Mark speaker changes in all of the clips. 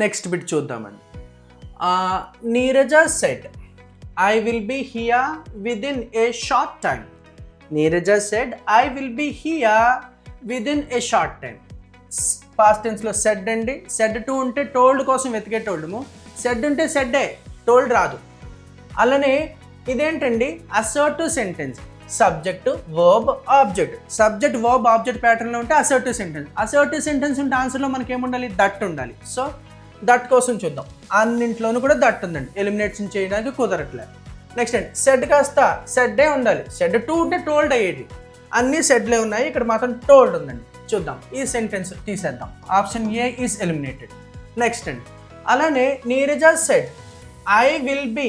Speaker 1: Next bit చూద్దామండి. Neeraja said I will be here within a short time. Neeraja said I will be here within a short time. Past టెన్స్లో said అండి. Said to ఉంటే told కోసం వెతికేటోళ్ళము. Said ఉంటే సెడ్డే, told రాదు. అలానే ఇదేంటండి assertive sentence. Subject verb object. Subject verb object ప్యాటర్న్లో ఉంటే అసర్టివ్ సెంటెన్స్. అసర్టివ్ సెంటెన్స్ ఉంటే ఆన్సర్లో మనకి ఏముండాలి? దట్ ఉండాలి. సో దట్ కోసం చూద్దాం. అన్నింట్లోనూ కూడా దట్ ఉందండి. ఎలిమినేషన్ చేయడానికి కుదరట్లేదు. నెక్స్ట్ అండి సెడ్ కాస్త సెడ్డే ఉండాలి. సెడ్ టు ఉంటే టోల్డ్ అయ్యేది. అన్నీ సెడ్లే ఉన్నాయి, ఇక్కడ మాత్రం టోల్డ్ ఉందండి. చూద్దాం, ఈ సెంటెన్స్ తీసేద్దాం. Option A is eliminated. Next అండి అలానే Neeraja said I will be.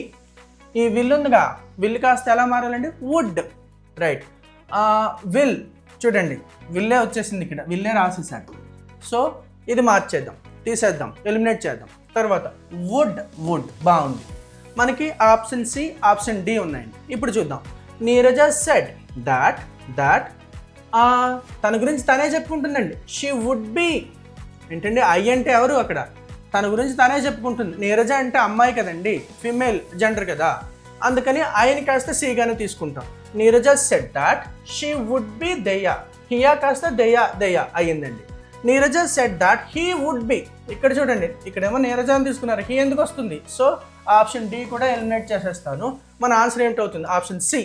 Speaker 1: ఈ విల్ ఉందిగా, విల్ కాస్త ఎలా మారాలండి? వుడ్. రైట్. విల్ చూడండి, విల్లే వచ్చేసింది, ఇక్కడ విల్లే రాసేసాడు. సో ఇది మార్చేద్దాం, తీసేద్దాం, ఎలిమినేట్ చేద్దాం. తర్వాత వుడ్, వుడ్ బాగుంది. మనకి ఆప్షన్ సి, ఆప్షన్ డి ఉన్నాయండి. ఇప్పుడు చూద్దాం. నీరజ సెడ్ దాట్ తన గురించి తనే చెప్పుకుంటుందండి. She would be. ఏంటండి ఐ అంటే ఎవరు అక్కడ? తన గురించి తనే చెప్పుకుంటుంది. నీరజ అంటే అమ్మాయి కదండి, ఫిమేల్ జెండర్ కదా, అందుకని ఆయన కాస్త సీగానే తీసుకుంటాం. Neeraja said that she would be దయ్యా. హియా కాస్త దయ్యా అయ్యిందండి. Neeraja said that he would be. ఇక్కడ చూడండి, ఇక్కడేమో నీరజ అని తీసుకున్నారు, హీ ఎందుకు వస్తుంది? సో ఆప్షన్ డి కూడా ఎలిమినేట్ చేసేస్తాను. మన ఆన్సర్ ఏమిటవుతుంది? Option C.